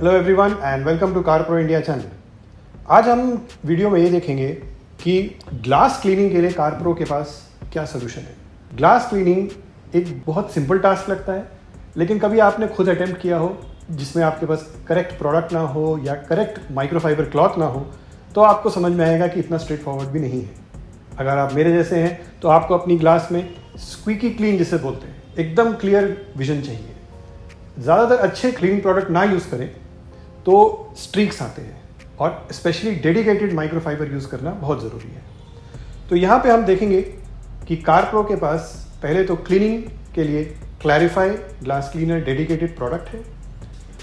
Hello everyone and welcome to car pro India channel. आज हम video में ये देखेंगे कि ग्लास क्लीनिंग के लिए कार प्रो के पास क्या सोल्यूशन है। ग्लास क्लीनिंग एक बहुत सिंपल टास्क लगता है, लेकिन कभी आपने खुद अटेम्प्ट किया हो जिसमें आपके पास करेक्ट प्रोडक्ट ना हो या करेक्ट माइक्रोफाइबर क्लॉथ ना हो, तो आपको समझ में आएगा कि इतना स्ट्रेट फॉरवर्ड भी नहीं है। अगर आप मेरे जैसे हैं तो आपको अपनी ग्लास में स्क्वीकी क्लीन जिसे बोलते हैं, एकदम क्लियर विजन चाहिए। ज़्यादातर अच्छे क्लीनिंग प्रोडक्ट ना यूज़ करें तो स्ट्रीक्स आते हैं, और स्पेशली डेडिकेटेड माइक्रोफाइबर यूज़ करना बहुत ज़रूरी है। तो यहाँ पे हम देखेंगे कि कार प्रो के पास पहले तो क्लीनिंग के लिए clarify glass cleaner dedicated product है।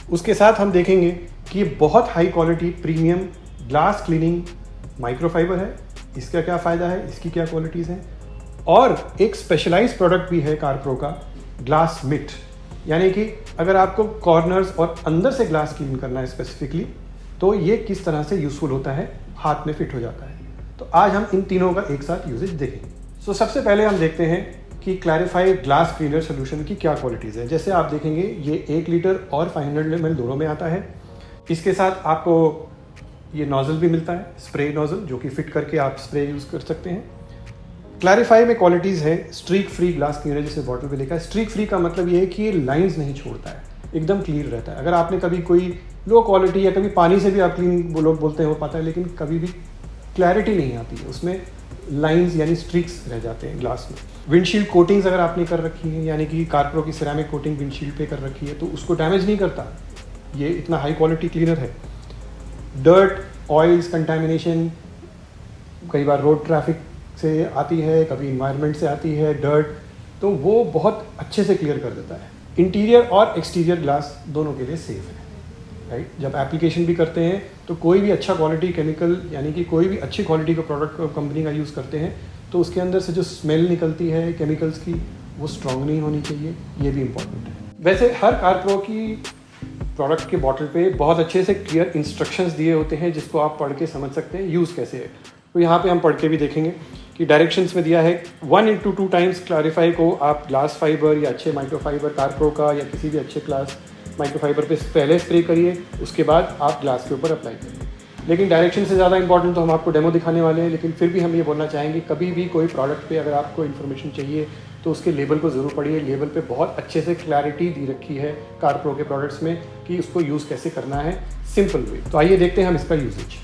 उसके साथ हम देखेंगे कि ये बहुत high quality premium glass cleaning microfibre है, इसका क्या फ़ायदा है, इसकी क्या क्वालिटीज़ हैं। और एक स्पेशलाइज्ड प्रोडक्ट भी है कार प्रो का, ग्लास मिट, यानी कि अगर आपको कॉर्नर्स और अंदर से ग्लास क्लीन करना है स्पेसिफिकली, तो ये किस तरह से यूज़फुल होता है, हाथ में फिट हो जाता है। तो आज हम इन तीनों का एक साथ यूजेज देखेंगे। सबसे पहले हम देखते हैं कि क्लैरिफाई ग्लास क्लीनर सोल्यूशन की क्या क्वालिटीज़ है। जैसे आप देखेंगे ये 1 लीटर और 500 ml दोनों में आता है। इसके साथ आपको ये नोज़ल भी मिलता है, स्प्रे नोज़ल, जो कि फिट करके आप स्प्रे यूज़ कर सकते हैं। क्लैरिफाई में क्वालिटीज़ है स्ट्रीक फ्री ग्लास क्लीनर, जिसे बॉटल पे लिखा है। स्ट्रीक फ्री का मतलब ये है कि ये लाइंस नहीं छोड़ता है, एकदम क्लियर रहता है। अगर आपने कभी कोई लो क्वालिटी या कभी पानी से भी आप क्लीन वो लोग बोलते हैं वो पता है, लेकिन कभी भी क्लैरिटी नहीं आती है, उसमें लाइंस यानी स्ट्रीक्स रह जाते हैं ग्लास में। विंडशील्ड कोटिंग्स अगर आपने कर रखी है, यानी कि कार प्रो की सिरेमिक कोटिंग विंडशील्ड पे कर रखी है, तो उसको डैमेज नहीं करता, ये इतना हाई क्वालिटी क्लीनर है। डर्ट, ऑयल्स, कंटामिनेशन कई बार रोड ट्रैफिक से आती है, कभी इन्वायरमेंट से आती है डर्ट, तो वो बहुत अच्छे से क्लियर कर देता है। इंटीरियर और एक्सटीरियर ग्लास दोनों के लिए सेफ है, राइट। जब एप्लीकेशन भी करते हैं तो कोई भी अच्छा क्वालिटी केमिकल, यानी कि कोई भी अच्छी क्वालिटी का प्रोडक्ट कंपनी का यूज़ करते हैं तो उसके अंदर से जो स्मेल निकलती है केमिकल्स की, वो स्ट्रॉन्ग नहीं होनी चाहिए, ये भी इम्पॉर्टेंट है। वैसे हर कार प्रो की प्रोडक्ट के बॉटल पे बहुत अच्छे से क्लियर इंस्ट्रक्शंस दिए होते हैं, जिसको आप पढ़ के समझ सकते हैं यूज़ कैसे है। तो यहाँ पे हम पढ़ के भी देखेंगे कि डायरेक्शंस में दिया है 1 to 2 टाइम्स क्लैरिफाई को आप ग्लास फाइबर या अच्छे माइक्रोफाइबर कार प्रो का या किसी भी अच्छे क्लास माइक्रोफाइबर पे पहले स्प्रे करिए, उसके बाद आप ग्लास के ऊपर अप्लाई करिए। लेकिन डायरेक्शन से ज़्यादा इंपॉर्टेंट तो हम आपको डेमो दिखाने वाले हैं, लेकिन फिर भी हम ये बोलना चाहेंगे कभी भी कोई प्रोडक्ट पे अगर आपको इन्फॉर्मेशन चाहिए तो उसके लेबल को ज़रूर पढ़िए। लेबल पे बहुत अच्छे से क्लैरिटी दी रखी है कार प्रो के प्रोडक्ट्स में कि उसको यूज़ कैसे करना है, सिंपल वे। तो आइए देखते हैं हम इसका यूजेज।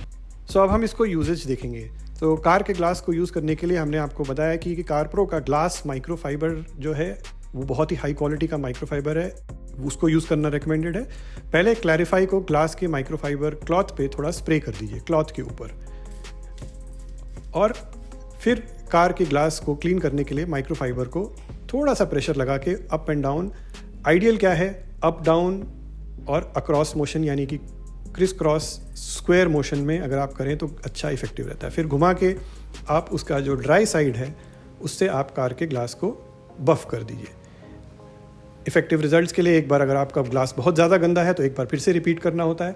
अब हम इसको यूजेज देखेंगे। तो कार के ग्लास को यूज़ करने के लिए हमने आपको बताया कि कार प्रो का ग्लास माइक्रोफाइबर जो है वो बहुत ही हाई क्वालिटी का माइक्रोफाइबर है, उसको यूज़ करना रिकमेंडेड है। पहले क्लैरिफाई को ग्लास के माइक्रोफाइबर क्लॉथ पे थोड़ा स्प्रे कर दीजिए क्लॉथ के ऊपर, और फिर कार के ग्लास को क्लीन करने के लिए माइक्रोफाइबर को थोड़ा सा प्रेशर लगा के अप एंड डाउन, आइडियल क्या है अप डाउन और अक्रॉस मोशन, यानी कि क्रिस क्रॉस स्क्वायर मोशन में अगर आप करें तो अच्छा इफेक्टिव रहता है। फिर घुमा के आप उसका जो ड्राई साइड है उससे आप कार के ग्लास को बफ कर दीजिए। इफेक्टिव रिजल्ट्स के लिए एक बार अगर आपका ग्लास बहुत ज़्यादा गंदा है तो एक बार फिर से रिपीट करना होता है,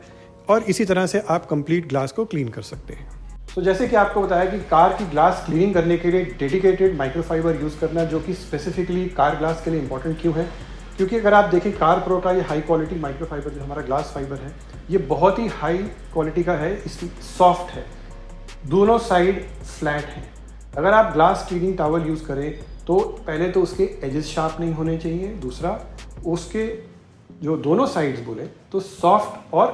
और इसी तरह से आप कंप्लीट ग्लास को क्लीन कर सकते हैं। तो जैसे कि आपको बताया कि कार की ग्लास क्लीनिंग करने के लिए डेडिकेटेड माइक्रोफाइबर यूज़ करना, जो कि स्पेसिफिकली कार ग्लास के लिए इंपॉर्टेंट क्यों है, क्योंकि अगर आप देखें कार प्रो का ये हाई क्वालिटी माइक्रोफाइबर जो हमारा ग्लास फाइबर है, ये बहुत ही हाई क्वालिटी का है, इसकी सॉफ्ट है, दोनों साइड फ्लैट है। अगर आप ग्लास क्लीनिंग टॉवल यूज़ करें तो पहले तो उसके एजेस शार्प नहीं होने चाहिए, दूसरा उसके जो दोनों साइड्स बोले तो सॉफ्ट और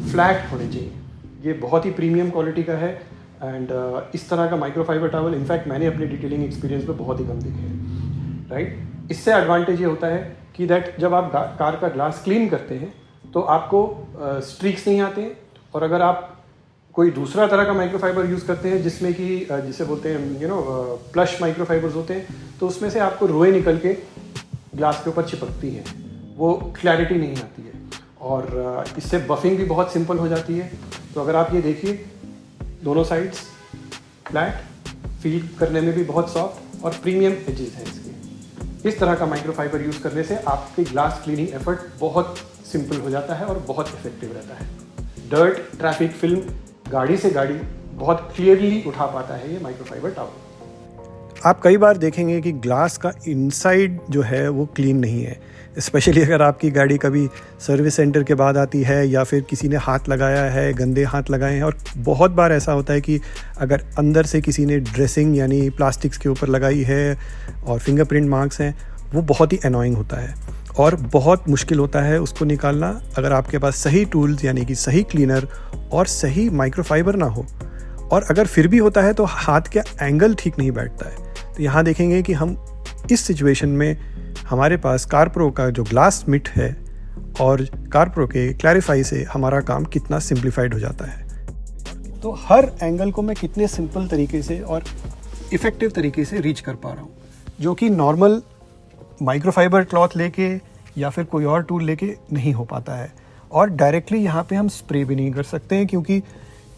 फ्लैट होने चाहिए। ये बहुत ही प्रीमियम क्वालिटी का है, एंड इस तरह का माइक्रोफाइबर टॉवल इनफैक्ट मैंने अपने डिटेलिंग एक्सपीरियंस में बहुत ही कम देखे हैं, राइट। इससे एडवांटेज ये होता है कि दैट जब आप कार का ग्लास क्लीन करते हैं तो आपको स्ट्रीक्स नहीं आते हैं, और अगर आप कोई दूसरा तरह का माइक्रोफाइबर यूज़ करते हैं जिसमें कि जिसे बोलते हैं प्लश माइक्रोफाइबर्स होते हैं, तो उसमें से आपको रोए निकल के ग्लास के ऊपर चिपकती हैं, वो क्लैरिटी नहीं आती है, और इससे बफिंग भी बहुत सिंपल हो जाती है। तो अगर आप ये देखिए दोनों साइड्स फ्लैट, फील करने में भी बहुत सॉफ्ट और प्रीमियम एजेस हैं इसके। इस तरह का माइक्रोफाइबर यूज़ करने से आपकी ग्लास क्लीनिंग एफर्ट बहुत सिंपल हो जाता है और बहुत इफेक्टिव रहता है। डर्ट, ट्रैफिक फिल्म गाड़ी से गाड़ी बहुत क्लियरली उठा पाता है ये माइक्रोफाइबर टॉवल। आप कई बार देखेंगे कि ग्लास का इनसाइड जो है वो क्लीन नहीं है, स्पेशली अगर आपकी गाड़ी कभी सर्विस सेंटर के बाद आती है या फिर किसी ने हाथ लगाया है, गंदे हाथ लगाए हैं। और बहुत बार ऐसा होता है कि अगर अंदर से किसी ने ड्रेसिंग यानी प्लास्टिक्स के ऊपर लगाई है और फिंगरप्रिंट मार्क्स हैं, वो बहुत ही एनॉइंग होता है और बहुत मुश्किल होता है उसको निकालना अगर आपके पास सही टूल्स यानी कि सही क्लीनर और सही माइक्रोफाइबर ना हो। और अगर फिर भी होता है तो हाथ का एंगल ठीक नहीं बैठता है। तो यहाँ देखेंगे कि हम इस सिचुएशन में हमारे पास कारप्रो का जो ग्लास मिट है और कारप्रो के क्लैरिफाई से हमारा काम कितना सिंप्लीफाइड हो जाता है। तो हर एंगल को मैं कितने सिंपल तरीके से और इफ़ेक्टिव तरीके से रीच कर पा रहा हूँ, जो कि नॉर्मल माइक्रोफाइबर क्लॉथ लेके या फिर कोई और टूल लेके नहीं हो पाता है। और डायरेक्टली यहाँ पे हम स्प्रे भी नहीं कर सकते हैं क्योंकि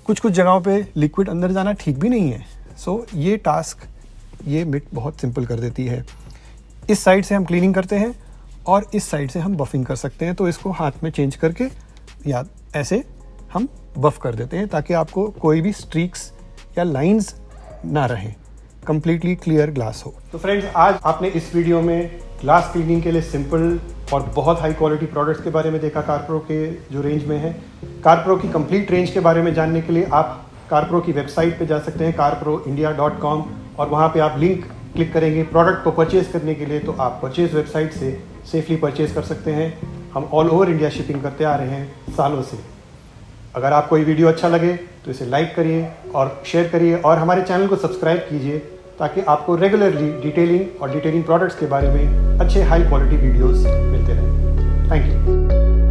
कुछ कुछ जगहों पे लिक्विड अंदर जाना ठीक भी नहीं है। सो ये टास्क ये मिट बहुत सिंपल कर देती है। इस साइड से हम क्लीनिंग करते हैं और इस साइड से हम बफिंग कर सकते हैं। तो इसको हाथ में चेंज करके या ऐसे हम बफ कर देते हैं ताकि आपको कोई भी स्ट्रीक्स या लाइंस ना रहें, कंप्लीटली क्लियर ग्लास हो। तो फ्रेंड्स, आज आपने इस वीडियो में ग्लास क्लीनिंग के लिए सिंपल और बहुत हाई क्वालिटी प्रोडक्ट्स के बारे में देखा कारप्रो के जो रेंज में है। कारप्रो की कंप्लीट रेंज के बारे में जानने के लिए आप कारप्रो की वेबसाइट पे जा सकते हैं carproindia.com, और वहाँ पे आप लिंक क्लिक करेंगे प्रोडक्ट को परचेज़ करने के लिए, तो आप परचेज़ वेबसाइट से सेफली परचेज़ कर सकते हैं। हम ऑल ओवर इंडिया शिपिंग करते आ रहे हैं सालों से। अगर आपको ये वीडियो अच्छा लगे तो इसे लाइक करिए और शेयर करिए और हमारे चैनल को सब्सक्राइब कीजिए ताकि आपको रेगुलरली डिटेलिंग प्रोडक्ट्स के बारे में अच्छे हाई क्वालिटी वीडियोस मिलते रहें। Thank you.